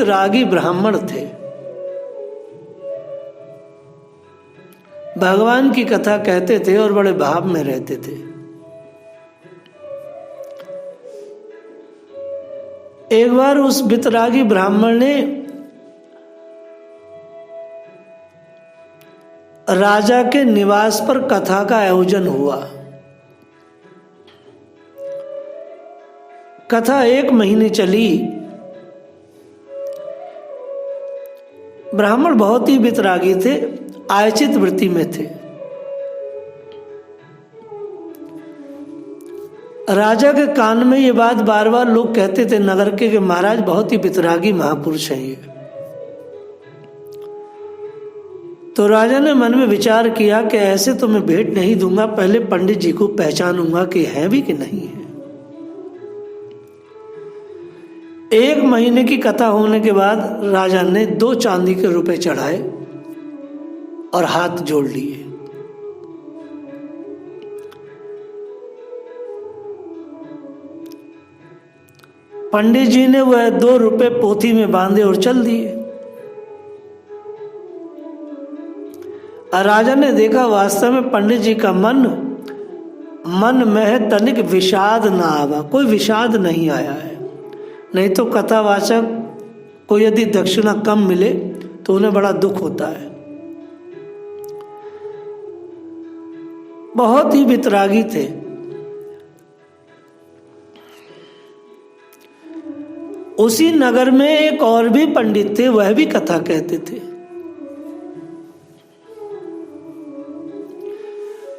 रागी ब्राह्मण थे, भगवान की कथा कहते थे और बड़े भाव में रहते थे। एक बार उस वितरागी ब्राह्मण ने राजा के निवास पर कथा का आयोजन हुआ। कथा 1 महीने चली। ब्राह्मण बहुत ही वितरागी थे, आयचित वृत्ति में थे। राजा के कान में ये बात बार बार लोग कहते थे नगर के कि महाराज बहुत ही वितरागी महापुरुष हैं ये। तो राजा ने मन में विचार किया कि ऐसे तो मैं भेंट नहीं दूंगा, पहले पंडित जी को पहचानूंगा कि हैं भी कि नहीं है। 1 महीने की कथा होने के बाद राजा ने 2 चांदी के रुपए चढ़ाए और हाथ जोड़ लिए। पंडित जी ने वह 2 रुपए पोथी में बांधे और चल दिए। और राजा ने देखा वास्तव में पंडित जी का मन में तनिक विषाद ना आवा, कोई विषाद नहीं आया है। नहीं तो कथावाचक को यदि दक्षिणा कम मिले तो उन्हें बड़ा दुख होता है। बहुत ही वितरागी थे। उसी नगर में एक और भी पंडित थे, वह भी कथा कहते थे।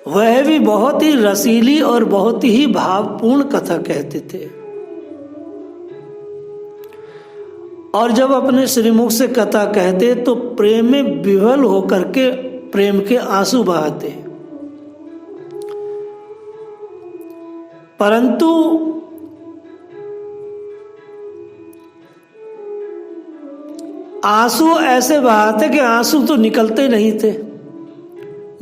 वह भी बहुत ही रसीली और बहुत ही भावपूर्ण कथा कहते थे। और जब अपने श्रीमुख से कथा कहते तो प्रेम में विह्वल होकर के प्रेम के आंसू बहाते। परंतु आंसू ऐसे बहाते कि आंसू तो निकलते नहीं थे,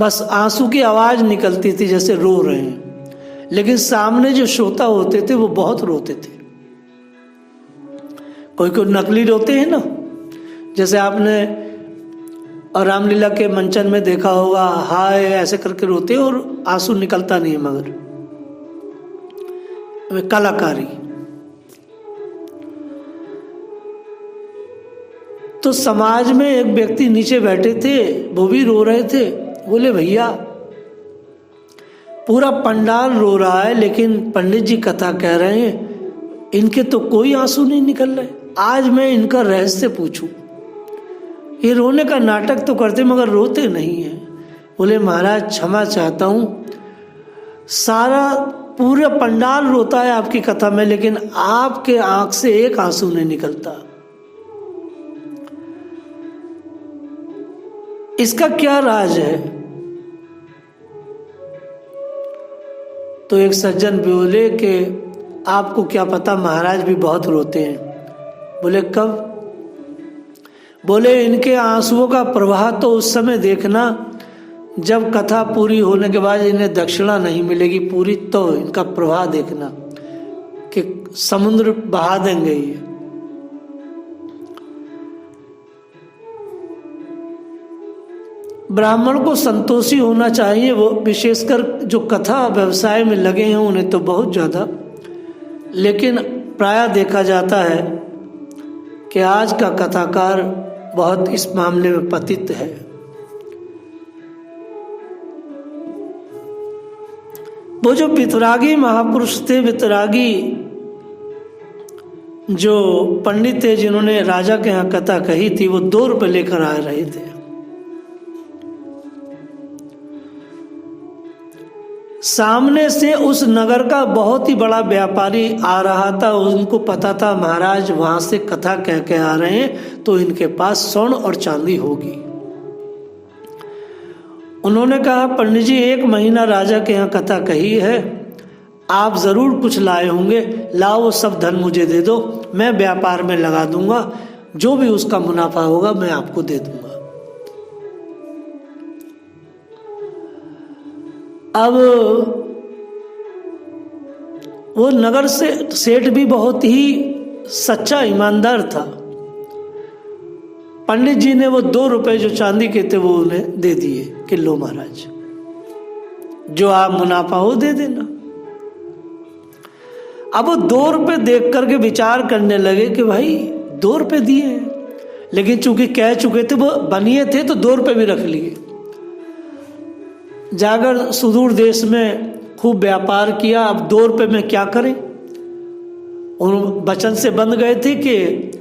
बस आंसू की आवाज निकलती थी जैसे रो रहे हैं। लेकिन सामने जो श्रोता होते थे वो बहुत रोते थे। कोई कोई नकली रोते हैं ना, जैसे आपने और रामलीला के मंचन में देखा होगा, हाय ऐसे करके रोते और आंसू निकलता नहीं है, मगर कलाकारी। तो समाज में एक व्यक्ति नीचे बैठे थे, वो भी रो रहे थे। बोले भैया पूरा पंडाल रो रहा है लेकिन पंडित जी कथा कह रहे हैं, इनके तो कोई आंसू नहीं निकल रहे। आज मैं इनका रहस्य पूछूं। ये रोने का नाटक तो करते मगर रोते नहीं है। बोले महाराज क्षमा चाहता हूं, सारा पूरा पंडाल रोता है आपकी कथा में, लेकिन आपके आंख से एक आंसू नहीं निकलता। इसका क्या राज है? तो एक सज्जन बोले कि आपको क्या पता, महाराज भी बहुत रोते हैं। बोले कब? बोले इनके आंसुओं का प्रवाह तो उस समय देखना जब कथा पूरी होने के बाद इन्हें दक्षिणा नहीं मिलेगी पूरी, तो इनका प्रवाह देखना कि समुद्र बहा देंगे ये। ब्राह्मण को संतोषी होना चाहिए, वो विशेषकर जो कथा व्यवसाय में लगे हैं उन्हें तो बहुत ज़्यादा। लेकिन प्रायः देखा जाता है कि आज का कथाकार बहुत इस मामले में पतित है। वो जो वितरागी महापुरुष थे, वितरागी जो पंडित थे जिन्होंने राजा के यहाँ कथा कही थी, वो 2 रुपए लेकर आ रहे थे। सामने से उस नगर का बहुत ही बड़ा व्यापारी आ रहा था। उनको पता था महाराज वहां से कथा कह के आ रहे हैं तो इनके पास स्वर्ण और चांदी होगी। उन्होंने कहा पंडित जी 1 महीना राजा के यहाँ कथा कही है, आप जरूर कुछ लाए होंगे, लाओ वो सब धन मुझे दे दो, मैं व्यापार में लगा दूंगा, जो भी उसका मुनाफा होगा मैं आपको दे दूंगा। अब वो नगर से सेठ भी बहुत ही सच्चा ईमानदार था। पंडित जी ने वो 2 रुपए जो चांदी के थे वो उन्हें दे दिए कि लो महाराज, जो आप मुनाफा हो दे देना। अब वो 2 रुपए देख करके विचार करने लगे कि भाई 2 रुपए दिए हैं, लेकिन चूंकि कह चुके थे वो बनिए थे तो 2 रुपए भी रख लिए। जाकर सुदूर देश में खूब व्यापार किया। अब 2 रुपए में क्या करें, उन वचन से बंध गए थे कि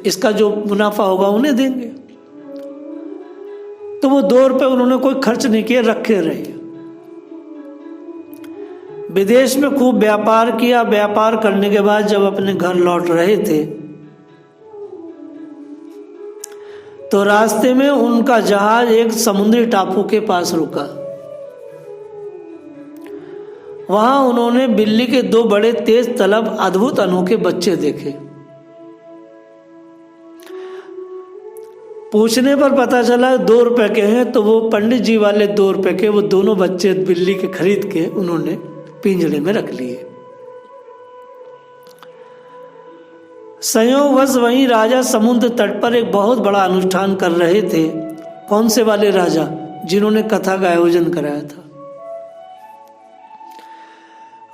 इसका जो मुनाफा होगा उन्हें देंगे। तो वो 2 रुपए उन्होंने कोई खर्च नहीं किए, रखे रहे। विदेश में खूब व्यापार किया। व्यापार करने के बाद जब अपने घर लौट रहे थे तो रास्ते में उनका जहाज एक समुद्री टापू के पास रुका। वहां उन्होंने बिल्ली के 2 बड़े तेज तलब अद्भुत अनोखे बच्चे देखे। पूछने पर पता चला 2 रुपए के हैं, तो वो पंडित जी वाले 2 रुपए के वो दोनों बच्चे बिल्ली के खरीद के उन्होंने पिंजड़े में रख लिए। संयोगवश वहीं राजा समुद्र तट पर एक बहुत बड़ा अनुष्ठान कर रहे थे। कौन से वाले राजा? जिन्होंने कथा का आयोजन कराया था।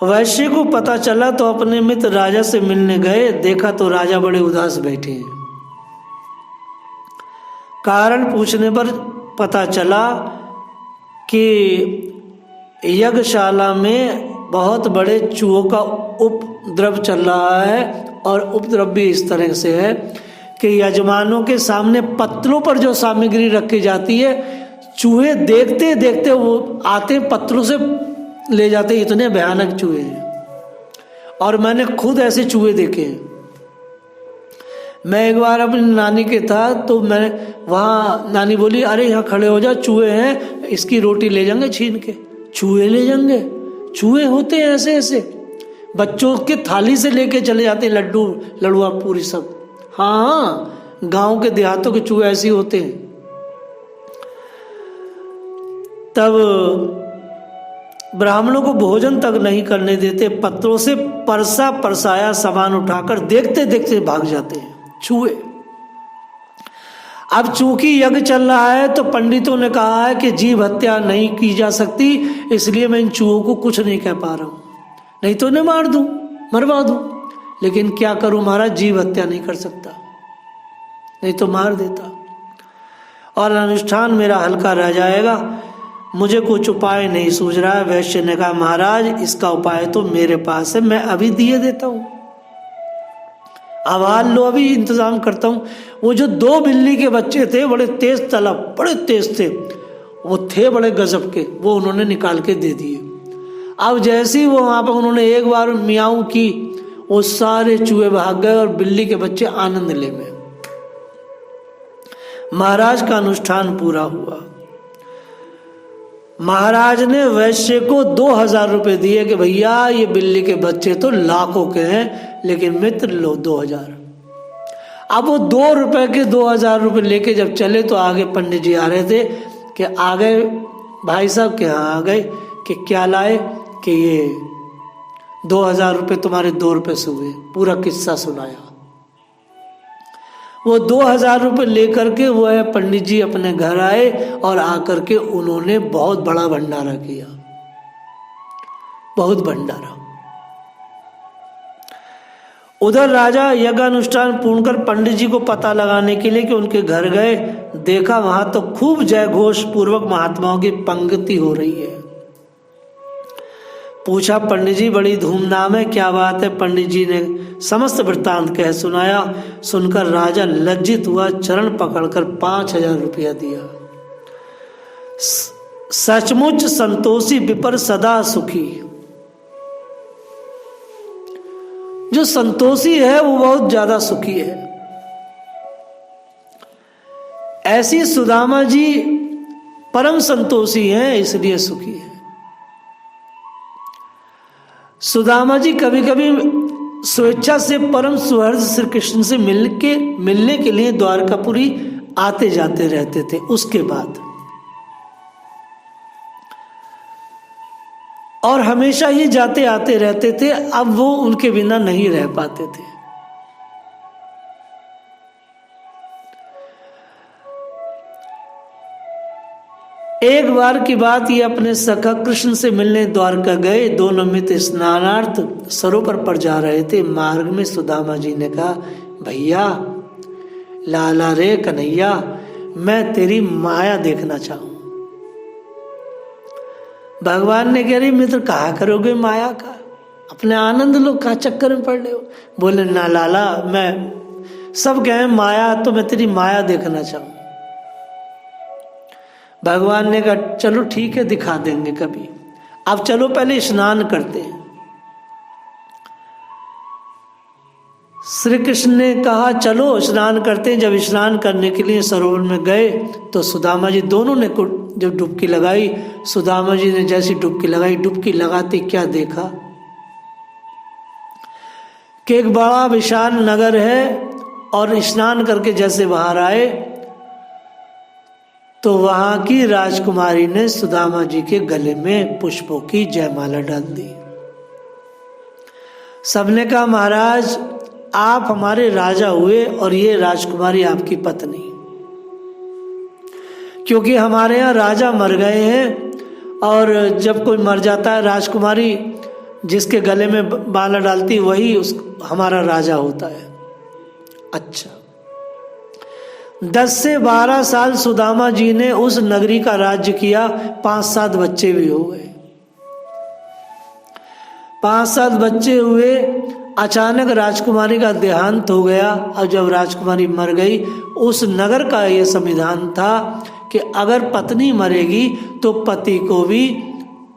वैश्य को पता चला तो अपने मित्र राजा से मिलने गए। देखा तो राजा बड़े उदास बैठे हैं। कारण पूछने पर पता चला कि यज्ञशाला में बहुत बड़े चूहों का उपद्रव चल रहा है, और उपद्रव भी इस तरह से है कि यजमानों के सामने पत्रों पर जो सामग्री रखी जाती है, चूहे देखते देखते वो आते पत्रों से ले जाते। इतने भयानक चूहे हैं, और मैंने खुद ऐसे चूहे देखे हैं। मैं एक बार अपनी नानी के था तो मैं वहाँ, नानी बोली अरे यहाँ खड़े हो जा, चूहे हैं, इसकी रोटी ले जाएंगे छीन के। चूहे ले जाएंगे? चूहे होते हैं ऐसे ऐसे, बच्चों के थाली से लेके चले जाते हैं, लड्डू लड़ुआ पूरी सब। हाँ, गांव के देहातों के चूहे ऐसे होते हैं। तब ब्राह्मणों को भोजन तक नहीं करने देते, पत्रों से परसा परसाया सामान उठाकर देखते देखते भाग जाते हैं चूहे। अब चूंकि यज्ञ चल रहा है तो पंडितों ने कहा है कि जीव हत्या नहीं की जा सकती, इसलिए मैं इन चूहों को कुछ नहीं कह पा रहा हूं, नहीं तो इन्हें मार दूं, मरवा दूं। लेकिन क्या करूं महाराज, जीव हत्या नहीं कर सकता, नहीं तो मार देता और अनुष्ठान मेरा हल्का रह जाएगा। मुझे कुछ उपाय नहीं सूझ रहा है। वैश्य ने कहा महाराज इसका उपाय तो मेरे पास है, मैं अभी दिए देता हूं। आवाज लो, अभी इंतजाम करता हूं। वो जो 2 बिल्ली के बच्चे थे बड़े तेज तलब, बड़े तेज थे, वो थे बड़े गजब के, वो उन्होंने निकाल के दे दिए। अब जैसे ही वो वहां पर उन्होंने एक बार मियाऊ की, वो सारे चूहे भाग गए और बिल्ली के बच्चे आनंद ले में। महाराज का अनुष्ठान पूरा हुआ। महाराज ने वैश्य को 2000 रुपए दिए कि भैया ये बिल्ली के बच्चे तो लाखों के हैं, लेकिन मित्र लो 2000। अब वो 2 रुपए के 2000 रुपए लेके जब चले तो आगे पंडित जी आ रहे थे कि आ गए भाई साहब के यहाँ आ गए कि क्या लाए, कि ये 2000 रुपए तुम्हारे 2 रुपए से हुए। पूरा किस्सा सुनाया। वो 2000 रुपये लेकर के वो है पंडित जी अपने घर आए और आकर के उन्होंने बहुत बड़ा भंडारा किया, बहुत भंडारा। उधर राजा यज्ञानुष्ठान पूर्ण कर पंडित जी को पता लगाने के लिए कि उनके घर गए। देखा वहां तो खूब जय घोष पूर्वक महात्माओं की पंक्ति हो रही है। पूछा पंडित जी बड़ी धूमधाम है, क्या बात है? पंडित जी ने समस्त वृत्तांत कह सुनाया। सुनकर राजा लज्जित हुआ, चरण पकड़कर 5000 रुपया दिया। सचमुच संतोषी विपर सदा सुखी। जो संतोषी है वो बहुत ज्यादा सुखी है। ऐसी सुदामा जी परम संतोषी हैं, इसलिए सुखी है। सुदामा जी कभी कभी स्वेच्छा से परम सुहृद श्री कृष्ण से मिलने के लिए द्वारकापुरी आते जाते रहते थे। उसके बाद और हमेशा ही जाते आते रहते थे। अब वो उनके बिना नहीं रह पाते थे। एक बार की बात, ये अपने सखा कृष्ण से मिलने द्वारका गए। दोनों मित्र स्नानार्थ सरोवर पर जा रहे थे। मार्ग में सुदामा जी ने कहा, भैया, लाला रे कन्हैया, मैं तेरी माया देखना चाहूं। भगवान ने कह रही, मित्र कहा करोगे माया का, अपने आनंद लो, कहा चक्कर में पड़ रहे हो। बोले, ना लाला, मैं सब कहे माया, तो मैं तेरी माया देखना चाहूं। भगवान ने कहा, चलो ठीक है, दिखा देंगे कभी, अब चलो पहले स्नान करते हैं। श्री कृष्ण ने कहा, चलो स्नान करते हैं। जब स्नान करने के लिए सरोवर में गए तो सुदामा जी दोनों ने जब डुबकी लगाई, सुदामा जी ने जैसी डुबकी लगाई, डुबकी लगाते क्या देखा कि एक बड़ा विशाल नगर है, और स्नान करके जैसे बाहर आए तो वहां की राजकुमारी ने सुदामा जी के गले में पुष्पों की जयमाला डाल दी। सबने कहा, महाराज आप हमारे राजा हुए और ये राजकुमारी आपकी पत्नी, क्योंकि हमारे यहाँ राजा मर गए हैं, और जब कोई मर जाता है राजकुमारी जिसके गले में माला डालती वही हमारा राजा होता है। अच्छा, 10 से 12 साल सुदामा जी ने उस नगरी का राज्य किया। 5-7 बच्चे भी हो गए। 5-7 बच्चे हुए। अचानक राजकुमारी का देहांत हो गया, और जब राजकुमारी मर गई, उस नगर का यह संविधान था कि अगर पत्नी मरेगी तो पति को भी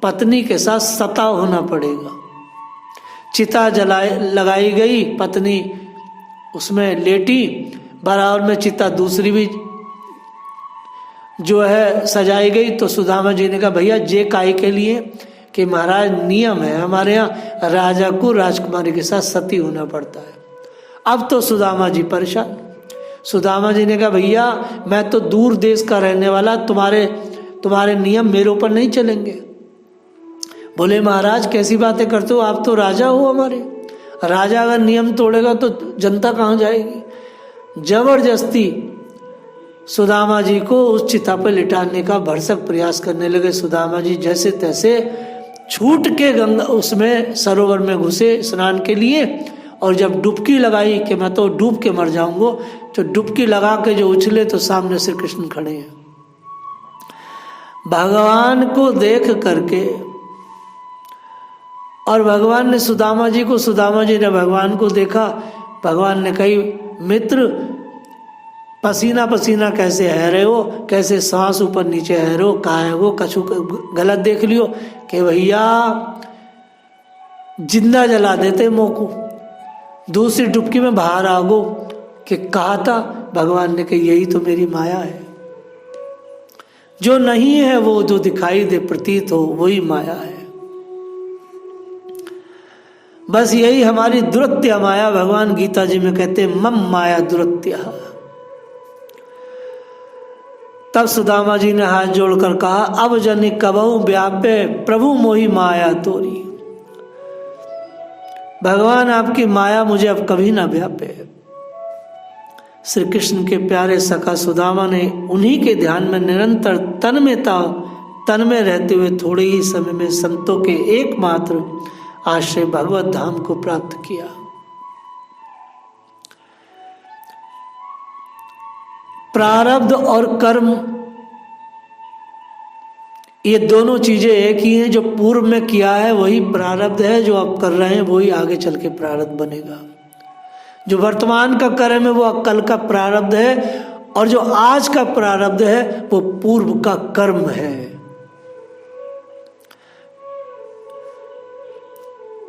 पत्नी के साथ सता होना पड़ेगा। चिता लगाई गई, पत्नी उसमें लेटी, बराबर में चिता दूसरी भी जो है सजाई गई। तो सुदामा जी ने कहा, भैया जे काहे के लिए, कि महाराज नियम है हमारे यहाँ, राजा को राजकुमारी के साथ सती होना पड़ता है। अब तो सुदामा जी परेशान। सुदामा जी ने कहा, भैया मैं तो दूर देश का रहने वाला, तुम्हारे नियम मेरे ऊपर नहीं चलेंगे। बोले, महाराज कैसी बातें करते हो, आप तो राजा हो हमारे, राजा अगर नियम तोड़ेगा तो जनता कहाँ जाएगी। जबरदस्ती सुदामा जी को उस चिता पर लिटाने का भरसक प्रयास करने लगे। सुदामा जी जैसे तैसे छूट के गंगा उसमें सरोवर में घुसे स्नान के लिए, और जब डुबकी लगाई कि मैं तो डूब के मर जाऊंगा, तो डुबकी लगा के जो उछले तो सामने श्री कृष्ण खड़े हैं। भगवान को देख करके, और भगवान ने सुदामा जी ने भगवान को देखा। भगवान ने कही, मित्र पसीना पसीना कैसे है रहे हो, कैसे सांस ऊपर नीचे है रहे हो, कहा है वो कछु गलत देख लियो कि भैया जिंदा जला देते मोह को, दूसरी डुबकी में बाहर आगो। कि कहा था भगवान ने कि यही तो मेरी माया है, जो नहीं है वो जो दिखाई दे प्रतीत हो वही माया है। बस यही हमारी दुरत्य माया। भगवान गीता जी में कहते हैं, मम माया दुरत्य। तब सुदामा जी ने हाथ जोड़कर कहा, अब जनि कबहु व्यापे प्रभु मोहि माया तोरी। भगवान आपकी माया मुझे अब कभी ना व्यापे। श्री कृष्ण के प्यारे सखा सुदामा ने उन्हीं के ध्यान में निरंतर तन में रहते हुए थोड़े ही समय में संतों के एकमात्र आश्रय भगवत धाम को प्राप्त किया। प्रारब्ध और कर्म ये दोनों चीजें एक ही हैं। जो पूर्व में किया है वही प्रारब्ध है, जो आप कर रहे हैं वही आगे चल के प्रारब्ध बनेगा। जो वर्तमान का कर्म है वो कल का प्रारब्ध है, और जो आज का प्रारब्ध है वो पूर्व का कर्म है।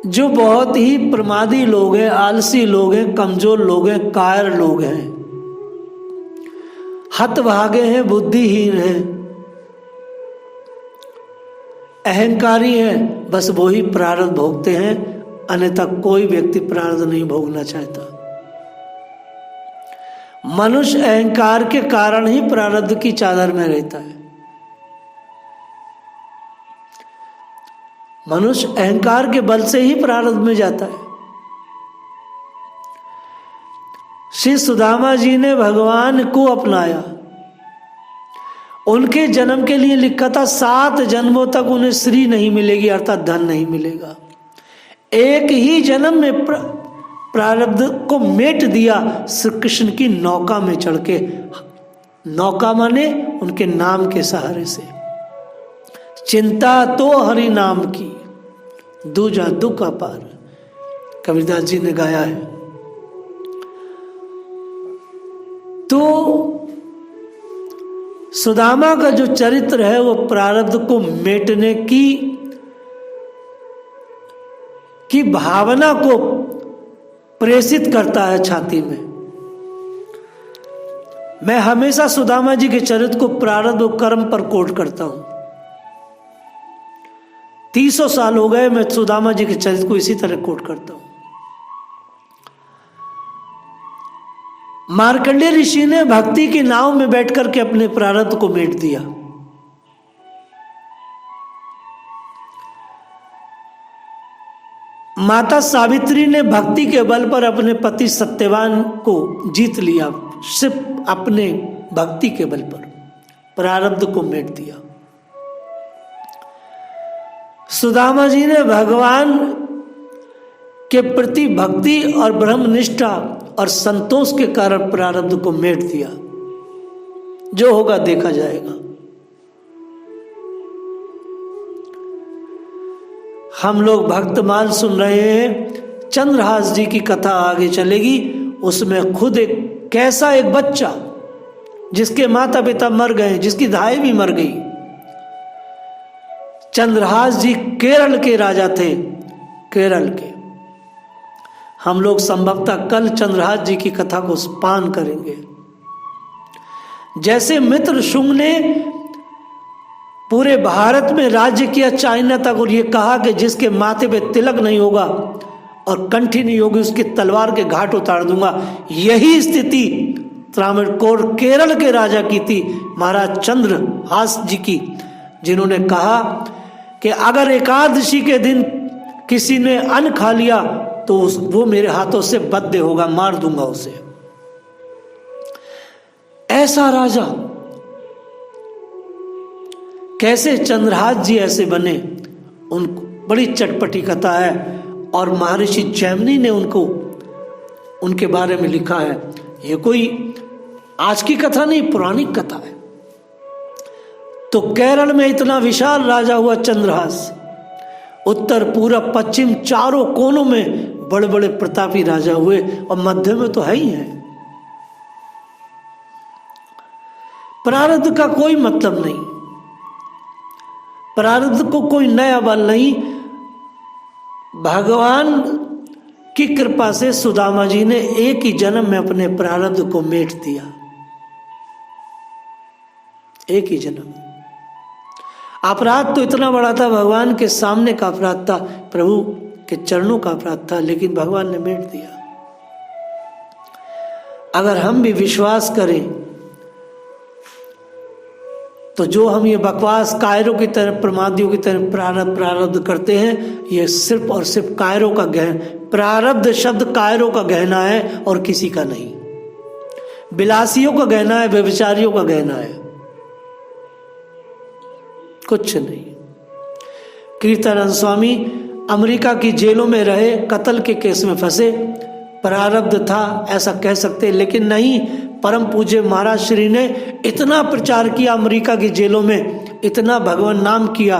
जो बहुत ही प्रमादी लोग हैं, आलसी लोग हैं, कमजोर लोग हैं, कायर लोग हैं, हतभागे हैं, बुद्धिहीन हैं, अहंकारी हैं, बस वो ही प्रारब्ध भोगते हैं। अन्यथा कोई व्यक्ति प्रारब्ध नहीं भोगना चाहता। मनुष्य अहंकार के कारण ही प्रारब्ध की चादर में रहता है। मनुष्य अहंकार के बल से ही प्रारब्ध में जाता है। श्री सुदामा जी ने भगवान को अपनाया, उनके जन्म के लिए लिखा था 7 जन्मों तक उन्हें श्री नहीं मिलेगी, अर्थात धन नहीं मिलेगा। एक ही जन्म में प्रारब्ध को मेट दिया श्री कृष्ण की नौका में चढ़ के। नौका माने उनके नाम के सहारे से। चिंता तो हरि नाम की, दूजा दुख अपार, कबीरदास जी ने गाया है। तो सुदामा का जो चरित्र है वो प्रारब्ध को मेटने की भावना को प्रेषित करता है छाती में। मैं हमेशा सुदामा जी के चरित्र को प्रारब्ध और कर्म पर कोट करता हूं। 300 साल हो गए मैं सुदामा जी के चरित्र को इसी तरह कोट करता हूं। मार्कंडेय ऋषि ने भक्ति की नाव में बैठकर के अपने प्रारब्ध को मेट दिया। माता सावित्री ने भक्ति के बल पर अपने पति सत्यवान को जीत लिया, सिर्फ अपने भक्ति के बल पर प्रारब्ध को मेट दिया। सुदामा जी ने भगवान के प्रति भक्ति और ब्रह्मनिष्ठा और संतोष के कारण प्रारब्ध को मेट दिया। जो होगा देखा जाएगा। हम लोग भक्तमाल सुन रहे हैं, चंद्रहास जी की कथा आगे चलेगी। उसमें खुद कैसा एक बच्चा जिसके माता पिता मर गए, जिसकी दाई भी मर गई। चंद्रहास जी केरल के राजा थे, केरल के। हम लोग संभवतः कल चंद्रहास जी की कथा को पान करेंगे। जैसे मित्र शुंग ने पूरे भारत में राज्य किया, चाइना तक, और ये कहा कि जिसके माथे पे तिलक नहीं होगा और कंठी नहीं होगी उसकी तलवार के घाट उतार दूंगा। यही स्थिति त्रावणकोर केरल के राजा की थी, महाराज चंद्रहास जी की, जिन्होंने कहा कि अगर एकादशी के दिन किसी ने अन्न खा लिया तो वो मेरे हाथों से बद्ध होगा, मार दूंगा उसे। ऐसा राजा कैसे चंद्रहास जी ऐसे बने, उन बड़ी चटपटी कथा है। और महर्षि जैमिनी ने उनके बारे में लिखा है। ये कोई आज की कथा नहीं, पौराणिक कथा है। तो केरल में इतना विशाल राजा हुआ चंद्रहास, उत्तर पूरब पश्चिम चारों कोनों में बड़े बड़े प्रतापी राजा हुए, और मध्य में तो है ही है। प्रारब्ध का कोई मतलब नहीं, प्रारब्ध को कोई नया बल नहीं। भगवान की कृपा से सुदामा जी ने एक ही जन्म में अपने प्रारब्ध को मेट दिया, एक ही जन्म। अपराध तो इतना बड़ा था, भगवान के सामने का अपराध था, प्रभु के चरणों का अपराध था, लेकिन भगवान ने मेट दिया। अगर हम भी विश्वास करें तो जो हम ये बकवास कायरों की तरह, प्रमादियों की तरह प्रारब्ध करते हैं, ये सिर्फ और सिर्फ कायरों का प्रारब्ध शब्द कायरों का गहना है और किसी का नहीं। बिलासियों का गहना है, व्यभिचारियों का गहना है, कुछ नहीं। कीर्तनानंद स्वामी अमेरिका की जेलों में रहे, कत्ल के केस में फंसे, प्रारब्ध था ऐसा कह सकते, लेकिन नहीं। परम पूज्य महाराज श्री ने इतना प्रचार किया अमेरिका की जेलों में, इतना भगवान नाम किया,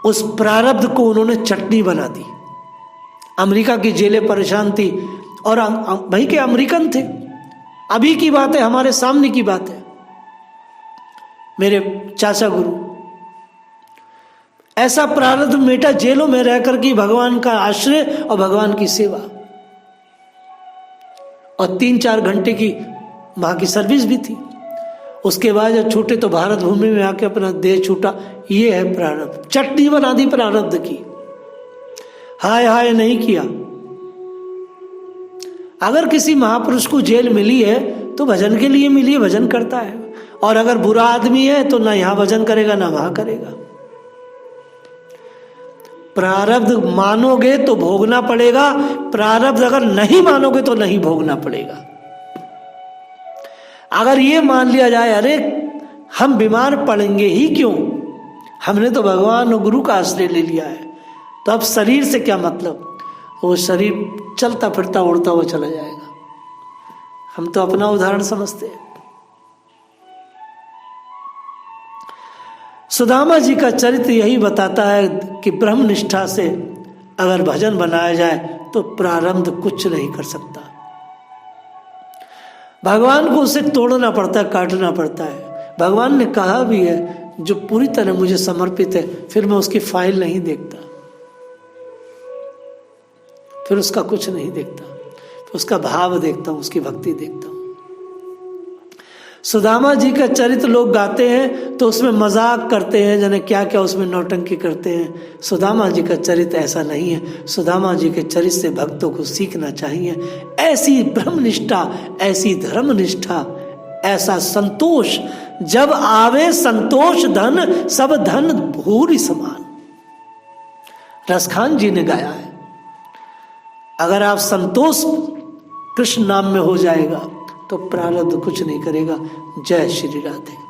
उस प्रारब्ध को उन्होंने चटनी बना दी। अमेरिका की जेलें परेशान थी, और वहीं के अमेरिकन थे। अभी की बात है, हमारे सामने की बात है। मेरे चाचा गुरु ऐसा प्रारब्ध मेटा जेलों में रहकर की भगवान का आश्रय और भगवान की सेवा, और 3-4 घंटे की वहां की सर्विस भी थी। उसके बाद जब छूटे तो भारत भूमि में आके अपना देह छूटा। ये है प्रारब्ध, चटनी बना दी प्रारब्ध की। हाय हाय नहीं किया। अगर किसी महापुरुष को जेल मिली है तो भजन के लिए मिली है, भजन करता है। और अगर बुरा आदमी है तो ना यहां भजन करेगा ना वहां करेगा। प्रारब्ध मानोगे तो भोगना पड़ेगा, प्रारब्ध अगर नहीं मानोगे तो नहीं भोगना पड़ेगा। अगर ये मान लिया जाए, अरे हम बीमार पड़ेंगे ही क्यों? हमने तो भगवान और गुरु का आश्रय ले लिया है, तो अब शरीर से क्या मतलब? वो शरीर चलता फिरता उड़ता हुआ चला जाएगा। हम तो अपना उदाहरण समझते हैं। सुदामा जी का चरित्र यही बताता है कि ब्रह्म निष्ठा से अगर भजन बनाया जाए तो प्रारब्ध कुछ नहीं कर सकता। भगवान को उसे तोड़ना पड़ता है, काटना पड़ता है। भगवान ने कहा भी है, जो पूरी तरह मुझे समर्पित है, फिर मैं उसकी फाइल नहीं देखता, फिर उसका कुछ नहीं देखता, फिर उसका भाव देखता हूं, उसकी भक्ति देखता हूं। सुदामा जी का चरित्र लोग गाते हैं तो उसमें मजाक करते हैं, जाने क्या क्या उसमें नौटंकी करते हैं। सुदामा जी का चरित्र ऐसा नहीं है। सुदामा जी के चरित्र से भक्तों को सीखना चाहिए ऐसी ब्रह्मनिष्ठा, ऐसी धर्मनिष्ठा, ऐसा संतोष। जब आवे संतोष धन, सब धन भूरि समान। रसखान जी ने गाया है, अगर आप संतोष कृष्ण नाम में हो जाएगा तो प्रारब्ध कुछ नहीं करेगा। जय श्री राधे।